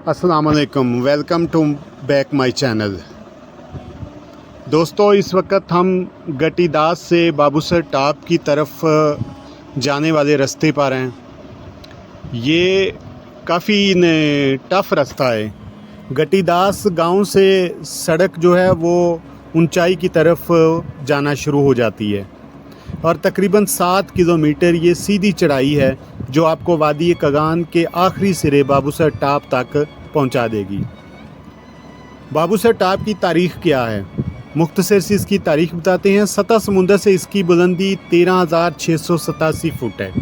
अस्सलाम वालेकुम, welcome to back my channel. दोस्तों, इस वक्त हम गटीदास से बाबूसर टॉप की तरफ जाने वाले रास्ते पर हैं। ये काफ़ी टफ़ रास्ता है। गटीदास गांव से सड़क जो है वो ऊंचाई की तरफ जाना शुरू हो जाती है और तकरीबन 7 किलोमीटर ये सीधी चढ़ाई है जो आपको वादी कगान के आखिरी सिरे बाबूसर टॉप तक पहुंचा देगी। बाबूसर टॉप की तारीख़ क्या है? मुख्तसर से इसकी तारीख़ बताते हैं। सतह समुंदर से इसकी बुलंदी 13,687 फुट है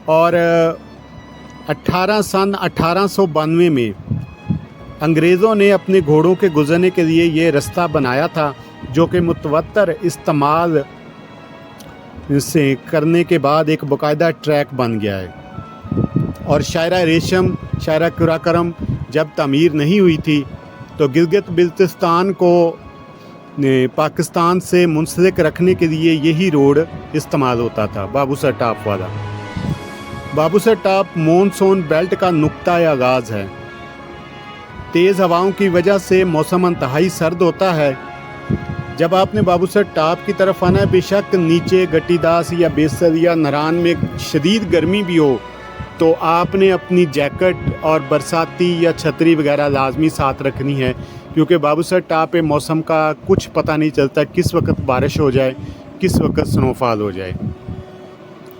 और 1892 में अंग्रेज़ों ने अपने घोड़ों के गुजरने के लिए ये रास्ता बनाया था, जो कि मुतवत्तर इस्तेमाल से करने के बाद एक बाकायदा ट्रैक बन गया है। और शायरा रेशम, शायरा कुराकरम जब तामीर नहीं हुई थी तो गिलगित बिल्तिस्तान को पाकिस्तान से मुंसलिक रखने के लिए यही रोड इस्तेमाल होता था, बाबूसर टॉप वाला। बाबूसर टॉप मॉनसून बेल्ट का नुक्ता आगाज़ है। तेज़ हवाओं की वजह से मौसम इंतहाई सर्द होता है। जब आपने बाबूसर टॉप की तरफ आना है, बेशक नीचे गटीदास या बेसर या नरान में शदीद गर्मी भी हो तो आपने अपनी जैकेट और बरसाती या छतरी वगैरह लाजमी साथ रखनी है, क्योंकि बाबूसर टॉप पे मौसम का कुछ पता नहीं चलता, किस वक्त बारिश हो जाए, किस वक्त स्नोफॉल हो जाए,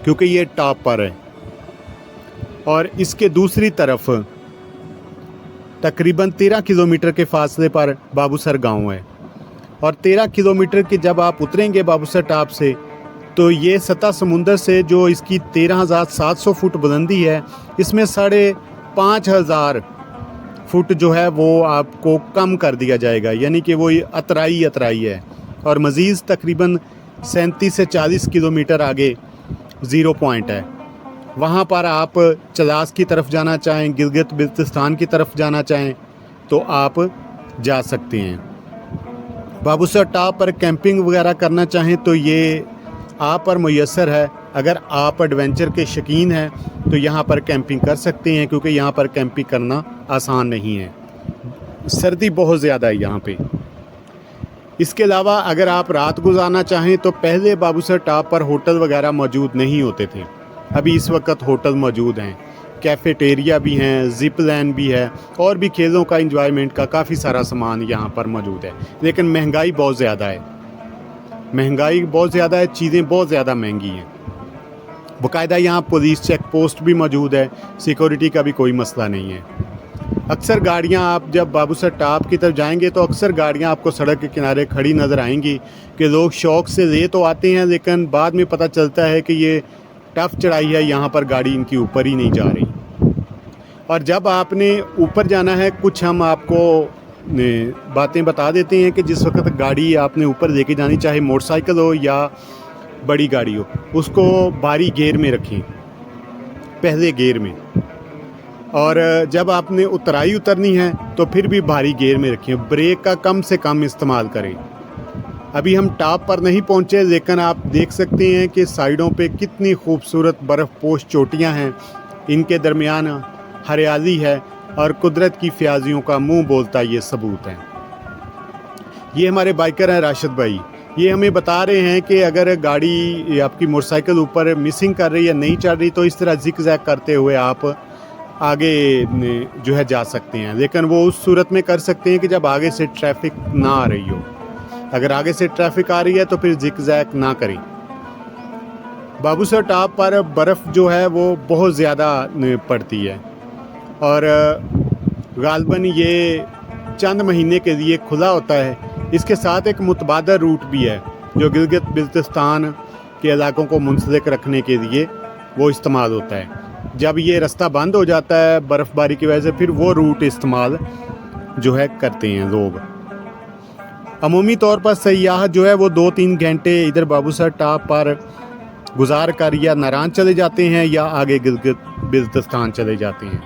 क्योंकि ये टॉप पर है। और इसके दूसरी तरफ तकरीबन 13 किलोमीटर के फासले पर बाबूसर गांव है और 13 किलोमीटर के जब आप उतरेंगे बाबूसर टॉप से तो ये सतह समुंदर से जो इसकी 13,700 फुट बुलंदी है, इसमें 5,500 फुट जो है वो आपको कम कर दिया जाएगा, यानी कि वो अतराई है। और मज़ीद तकरीबन 37 से 40 किलोमीटर आगे ज़ीरो पॉइंट है। वहाँ पर आप चलास की तरफ जाना चाहें, गिलगित बिल्तिस्तान की तरफ जाना चाहें तो आप जा सकते हैं। बाबूसर टॉप पर कैंपिंग वगैरह करना चाहें तो ये आप पर मुयस्सर है। अगर आप एडवेंचर के शौकीन हैं तो यहाँ पर कैंपिंग कर सकते हैं, क्योंकि यहाँ पर कैंपिंग करना आसान नहीं है, सर्दी बहुत ज़्यादा है यहाँ पे। इसके अलावा अगर आप रात गुजारना चाहें तो पहले बाबूसर टॉप पर होटल वगैरह मौजूद नहीं होते थे, अभी इस वक्त होटल मौजूद हैं, कैफ़ेटेरिया भी हैं, ज़िप लाइन भी है और भी खेलों का इंजॉयमेंट का काफ़ी सारा सामान यहाँ पर मौजूद है। लेकिन महंगाई बहुत ज़्यादा है, चीज़ें बहुत ज़्यादा महंगी हैं। बाकायदा यहाँ पुलिस चेक पोस्ट भी मौजूद है, सिक्योरिटी का भी कोई मसला नहीं है। अक्सर गाड़ियाँ आप जब बाबूसर टॉप की तरफ जाएंगे तो अक्सर गाड़ियाँ आपको सड़क के किनारे खड़ी नज़र आएंगी कि लोग शौक़ से ले तो आते हैं, लेकिन बाद में पता चलता है कि ये टफ़ चढ़ाई है, यहाँ पर गाड़ी इनकी ऊपर ही नहीं जा रही। और जब आपने ऊपर जाना है, कुछ हम आपको बातें बता देते हैं कि जिस वक्त गाड़ी आपने ऊपर लेके जानी, चाहे मोटरसाइकिल हो या बड़ी गाड़ी हो, उसको भारी गियर में रखें, पहले गियर में। और जब आपने उतराई उतरनी है तो फिर भी भारी गियर में रखें, ब्रेक का कम से कम इस्तेमाल करें। अभी हम टॉप पर नहीं पहुंचे, लेकिन आप देख सकते हैं कि साइडों पे कितनी खूबसूरत बर्फ़ पोश चोटियां हैं, इनके दरमियान हरियाली है और कुदरत की फ्याजियों का मुंह बोलता ये सबूत है। ये हमारे बाइकर हैं राशिद भाई, ये हमें बता रहे हैं कि अगर गाड़ी आपकी मोटरसाइकिल ऊपर मिसिंग कर रही है, नहीं चल रही, तो इस तरह जिग-जैग करते हुए आप आगे जो है जा सकते हैं। लेकिन वो उस सूरत में कर सकते हैं कि जब आगे से ट्रैफिक ना आ रही हो। अगर आगे से ट्रैफिक आ रही है तो फिर जिग-जैग ना करें। बाबूसर टॉप पर बर्फ़ जो है वो बहुत ज़्यादा पड़ती है और गालबन ये चंद महीने के लिए खुला होता है। इसके साथ एक मुतबादल रूट भी है जो गिलगित बिल्तिस्तान के इलाकों को मुंसलिक रखने के लिए वो इस्तेमाल होता है। जब ये रास्ता बंद हो जाता है बर्फ़बारी की वजह से, फिर वो रूट इस्तेमाल जो है करते हैं लोग। अमूमी तौर पर सयाह जो है वो 2-3 घंटे इधर बाबूसर टॉप पर गुजार कर या नारान चले जाते हैं या आगे गिलगित बिल्तिस्तान चले जाते हैं।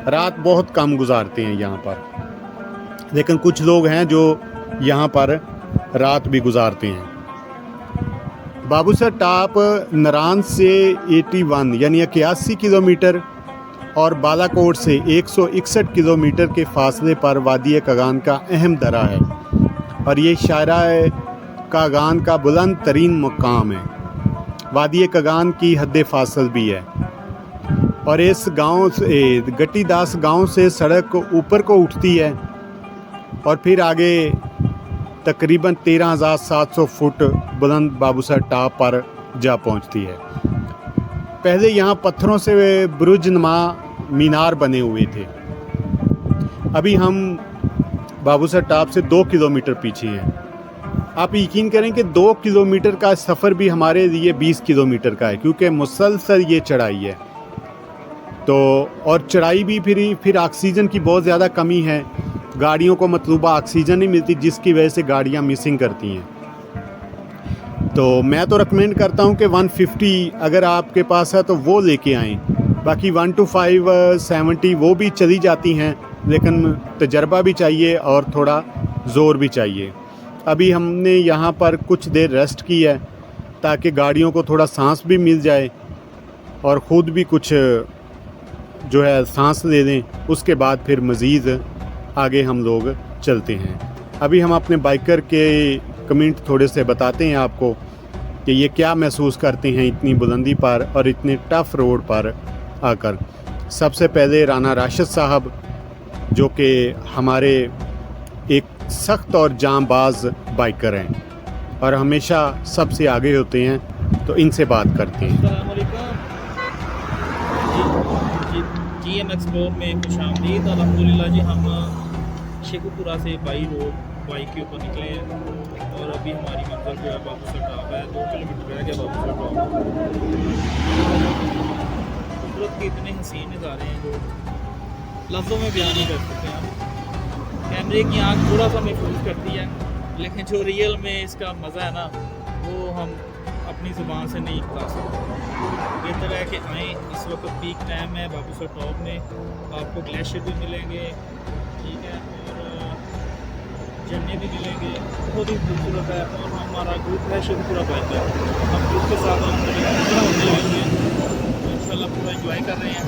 रात बहुत कम गुजारते हैं यहाँ पर, लेकिन कुछ लोग हैं जो यहाँ पर रात भी गुजारते हैं। बाबूसर टॉप नारान से 81 यानी 81 किलोमीटर और बालाकोट से 161 किलोमीटर के फासले पर वादी कागान का अहम दरा है और ये शायराए कागान का बुलंद तरीन मुकाम है। वादी कागान की हद फासल भी है और इस गांव से गट्टीदास गांव से सड़क ऊपर को उठती है और फिर आगे तकरीबन 13,700 फुट बुलंद बाबूसर टॉप पर जा पहुंचती है। पहले यहाँ पत्थरों से बुरुज नुमा मीनार बने हुए थे। अभी हम बाबूसर टॉप से 2 किलोमीटर पीछे हैं। आप यकीन करें कि 2 किलोमीटर का सफ़र भी हमारे लिए 20 किलोमीटर का है, क्योंकि मुसलसल ये चढ़ाई है। तो और चढ़ाई भी फिर ऑक्सीजन की बहुत ज़्यादा कमी है। गाड़ियों को मतलूबा ऑक्सीजन नहीं मिलती, जिसकी वजह से गाड़ियाँ मिसिंग करती हैं। तो मैं तो रिकमेंड करता हूँ कि 150 अगर आपके पास है तो वो लेके आएँ। बाकी 125, 70 वो भी चली जाती हैं, लेकिन तजर्बा भी चाहिए और थोड़ा ज़ोर भी चाहिए। अभी हमने यहाँ पर कुछ देर रेस्ट की है ताकि गाड़ियों को थोड़ा सांस भी मिल जाए और ख़ुद भी कुछ जो है सांस ले लें। उसके बाद फिर मज़ीद आगे हम लोग चलते हैं। अभी हम अपने बाइकर के कमेंट थोड़े से बताते हैं आपको कि ये क्या महसूस करते हैं इतनी बुलंदी पर और इतने टफ़ रोड पर आकर। सबसे पहले राना राशिद साहब, जो कि हमारे एक सख्त और जांबाज बाइकर हैं और हमेशा सबसे आगे होते हैं, तो इनसे बात करते हैं। GM एक्सप्लोर में खुशामदीद। अल्हम्दुलिल्लाह जी, हम शेखुपुरा से बाई रोड बाइक के ऊपर निकले हैं और अभी हमारी मंजिल जो है बाबूसर टॉप है। 2 किलोमीटर रह गया बाबूसर टॉप। कुदरत के इतने हसीन नज़ारे हैं जो लफ्ज़ों में बयान नहीं कर सकते हम। कैमरे की आँख थोड़ा सा महफूज करती है, लेकिन जो रियल में इसका मज़ा है ना, वो हम अपनी ज़ुबान से नहीं बता सकते। बेहतर है कि आएँ। इस वक्त पीक टाइम है बाबूसर टॉप में, आपको ग्लेशियर भी मिलेंगे, ठीक है, और झरने भी मिलेंगे। बहुत ही खूबसूरत है। और हमारा ग्रुप है शेखुपुरा बाइकर, हम ग्रुप के साथ होते हैं, इंशाल्लाह पूरा इंजॉय कर रहे हैं,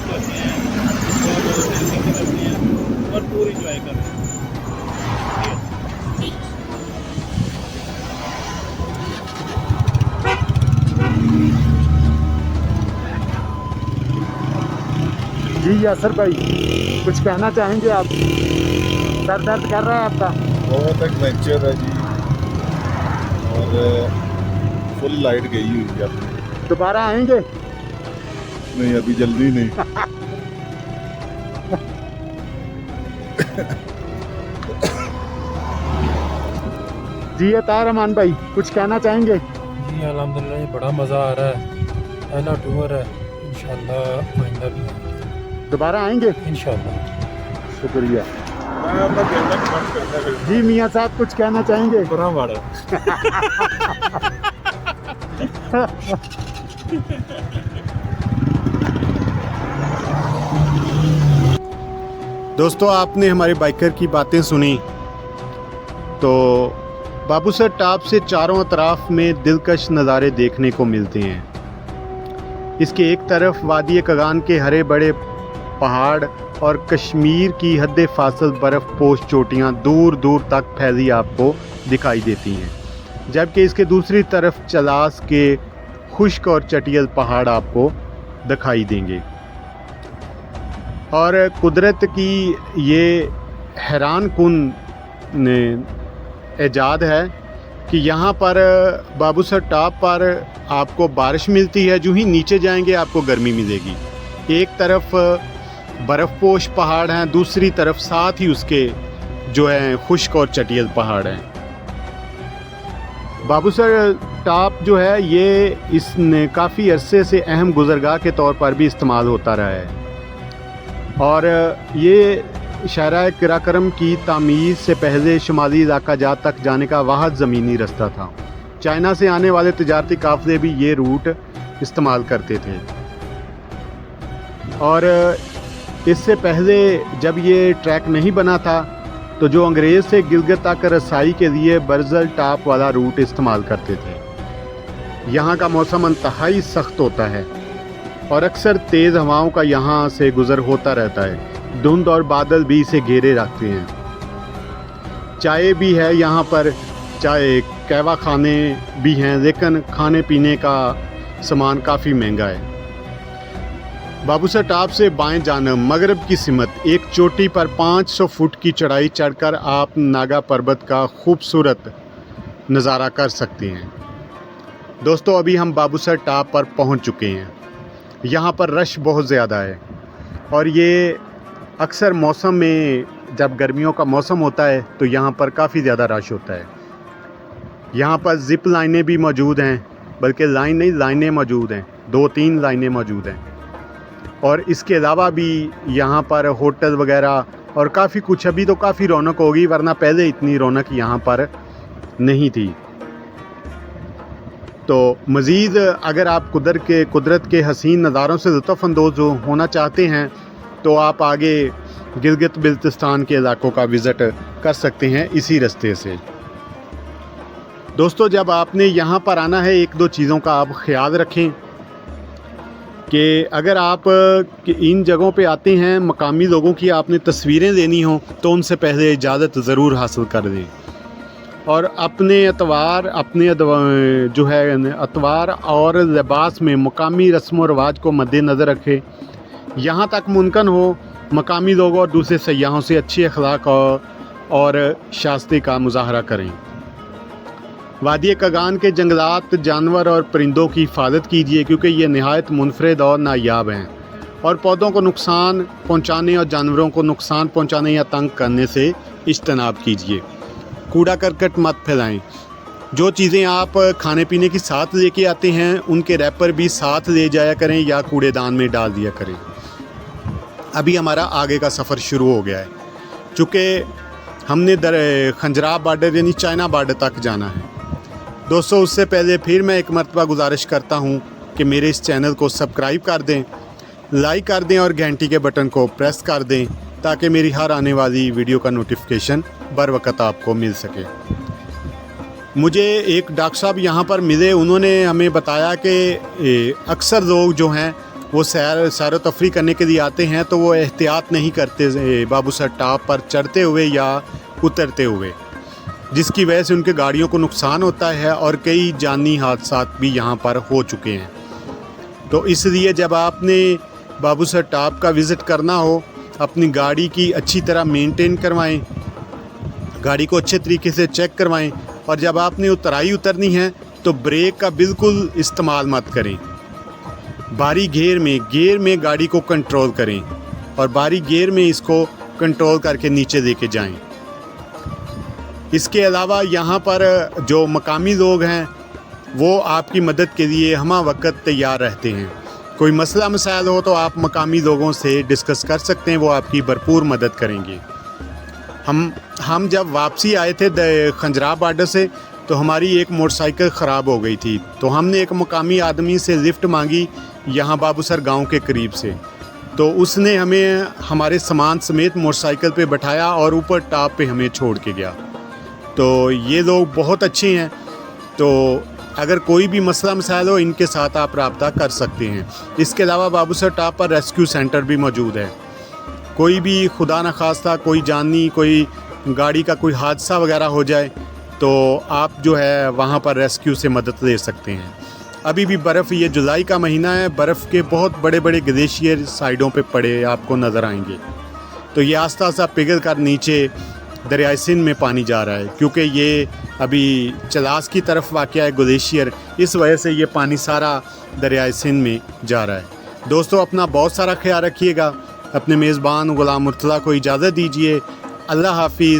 करते हैं करते हैं और पूरी इंजॉय कर रहे हैं। जी यासर भाई, कुछ कहना चाहेंगे आप? सर दर्द कर रहा है आपका? बहुत एडवेंचर है जी, और फुल लाइट गई हुई है। दोबारा आएंगे? नहीं, अभी जल्दी नहीं। जी अतार रहमान भाई, कुछ कहना चाहेंगे? जी अल्हम्दुलिल्लाह, ये बड़ा मज़ा आ रहा है। पहला टूर है, इंशाल्लाह आइंदा भी आएंगे। दोबारा आएंगे इंशाल्लाह। शुक्रिया। मैं अपना कहना कमेंट करता हूं। जी मियाँ साहब, कुछ कहना चाहेंगे? बड़ा माड़ा। दोस्तों, आपने हमारे बाइकर की बातें सुनी। तो बाबूसर टॉप से चारों तरफ में दिलकश नज़ारे देखने को मिलते हैं। इसके एक तरफ वादी कागान के हरे बड़े पहाड़ और कश्मीर की हद फासल बर्फ़ पोश चोटियाँ दूर दूर तक फैली आपको दिखाई देती हैं, जबकि इसके दूसरी तरफ चलास के खुश्क और चटियल पहाड़ आपको दिखाई देंगे। और कुदरत की ये हैरान कुन ऐजाद है कि यहाँ पर बाबूसर टॉप पर आपको बारिश मिलती है, जो ही नीचे जाएंगे आपको गर्मी मिलेगी। एक तरफ बर्फ़पोश पहाड़ हैं, दूसरी तरफ साथ ही उसके जो है खुश्क और चटियल पहाड़ हैं। बाबूसर टॉप जो है ये इसने काफ़ी अरसे से अहम गुज़रगाह के तौर पर भी इस्तेमाल होता रहा है और ये शाहराह किराकरम की तामीर से पहले शुमाली इलाका जात तक जाने का वाहद ज़मीनी रास्ता था। चाइना से आने वाले तिजारती काफ़िले भी ये रूट इस्तेमाल करते थे और इससे पहले जब ये ट्रैक नहीं बना था तो जो अंग्रेज़ से गिलगित तक रसाई के लिए बर्ज़ल टॉप वाला रूट इस्तेमाल करते थे। यहाँ का मौसम इंतहाई सख्त होता है और अक्सर तेज़ हवाओं का यहाँ से गुज़र होता रहता है। धुंध और बादल भी इसे घेरे रखते हैं। चाय भी है यहाँ पर, चाय कहवा खाने भी हैं, लेकिन खाने पीने का सामान काफ़ी महंगा है। बाबूसर टाप से बाएं जानब मगरब की सिमत एक चोटी पर 500 फुट की चढ़ाई चढ़कर आप नागा पर्वत का खूबसूरत नज़ारा कर सकते हैं। दोस्तों, अभी हम बाबूसर टाप पर पहुंच चुके हैं। यहाँ पर रश बहुत ज़्यादा है और ये अक्सर मौसम में, जब गर्मियों का मौसम होता है तो यहाँ पर काफ़ी ज़्यादा रश होता है। यहाँ पर ज़िप लाइनें भी मौजूद हैं, बल्कि लाइन नहीं, लाइनें मौजूद हैं, 2-3 लाइनें मौजूद हैं। और इसके अलावा भी यहाँ पर होटल वगैरह और काफ़ी कुछ, अभी तो काफ़ी रौनक होगी, वरना पहले इतनी रौनक यहाँ पर नहीं थी। तो मज़ीद अगर आप कुदरत के हसीन नज़ारों से लुत्फ़अंदोज़ होना चाहते हैं तो आप आगे गिलगित बिल्तिस्तान के इलाकों का विज़िट कर सकते हैं इसी रास्ते से। दोस्तों, जब आपने यहाँ पर आना है, 1-2 चीज़ों का आप ख्याल रखें कि अगर आप इन जगहों पे आते हैं, मकामी लोगों की आपने तस्वीरें लेनी हो तो उनसे पहले इजाज़त ज़रूर हासिल कर दें और अपने अतवार और लिबास में मकामी रस्म व रवाज को मद्देनज़र रखें। यहाँ तक मुमकिन हो मकामी लोगों और दूसरे सयाहों से अच्छे अखलाक और शास्ते का मुजाहरा करें। वादी कगान के जंगलात, जानवर और परिंदों की हिफाजत कीजिए क्योंकि ये नहायत मुनफरद और नायाब हैं, और पौधों को नुकसान पहुँचाने और जानवरों को नुकसान पहुँचाने या तंग करने से इज्तनाब कीजिए। कूड़ा करकट मत फैलाएं। जो चीज़ें आप खाने पीने की साथ लेके आते हैं उनके रैपर भी साथ ले जाया करें या कूड़ेदान में डाल दिया करें। अभी हमारा आगे का सफ़र शुरू हो गया है, चूँकि हमने खंजराब बॉर्डर यानी चाइना बॉर्डर तक जाना है। दोस्तों, उससे पहले फिर मैं एक मरतबा गुजारिश करता हूँ कि मेरे इस चैनल को सब्सक्राइब कर दें, लाइक कर दें और घंटी के बटन को प्रेस कर दें ताकि मेरी हर आने वाली वीडियो का नोटिफिकेशन बर वक़्त आपको मिल सके। मुझे एक डॉक्टर साहब यहाँ पर मिले, उन्होंने हमें बताया कि अक्सर लोग जो हैं वो सैर व तफरी करने के लिए आते हैं तो वो एहतियात नहीं करते बाबूसर टाप पर चढ़ते हुए या उतरते हुए, जिसकी वजह से उनके गाड़ियों को नुकसान होता है और कई जानी हादसा भी यहाँ पर हो चुके हैं। तो इसलिए जब आपने बाबूसर टाप का विज़िट करना हो, अपनी गाड़ी की अच्छी तरह मेंटेन करवाएं, गाड़ी को अच्छे तरीके से चेक करवाएं, और जब आपने उतराई उतरनी है तो ब्रेक का बिल्कुल इस्तेमाल मत करें। बारी गियर में गाड़ी को कंट्रोल करें और बारी गियर में इसको कंट्रोल करके नीचे लेके जाएं। इसके अलावा यहाँ पर जो मकामी लोग हैं वो आपकी मदद के लिए हमा वक्त तैयार रहते हैं। कोई मसला मसाइल हो तो आप मकामी लोगों से डिस्कस कर सकते हैं, वो आपकी भरपूर मदद करेंगे। हम जब वापसी आए थे खंजराब बॉर्डर से तो हमारी एक मोटरसाइकिल ख़राब हो गई थी, तो हमने एक मकामी आदमी से लिफ्ट मांगी यहाँ बाबूसर गांव के करीब से, तो उसने हमें हमारे सामान समेत मोटरसाइकिल पे बैठाया और ऊपर टॉप पे हमें छोड़ के गया। तो ये लोग बहुत अच्छे हैं। तो अगर कोई भी मसला मसाइल हो, इनके साथ आप रब्ता कर सकते हैं। इसके अलावा बाबूसर टॉप पर रेस्क्यू सेंटर भी मौजूद है। कोई भी खुदा न खास्ता कोई जानी, कोई गाड़ी का कोई हादसा वगैरह हो जाए तो आप जो है वहाँ पर रेस्क्यू से मदद ले सकते हैं। अभी भी बर्फ़, ये जुलाई का महीना है, बर्फ़ के बहुत बड़े बड़े ग्लेशियर साइडों पे पड़े आपको नज़र आएंगे। तो ये आस्ता आस्ता पिघल कर नीचे दरियाए सिंध में पानी जा रहा है, क्योंकि ये अभी चलास की तरफ वाक़या है ग्लेशियर, इस वजह से ये पानी सारा दरियाए सिंध में जा रहा है। दोस्तों, अपना बहुत सारा ख्याल रखिएगा। अपने मेज़बान ग़ुलाम मुर्तज़ा को इजाज़त दीजिए। अल्लाह हाफिज़।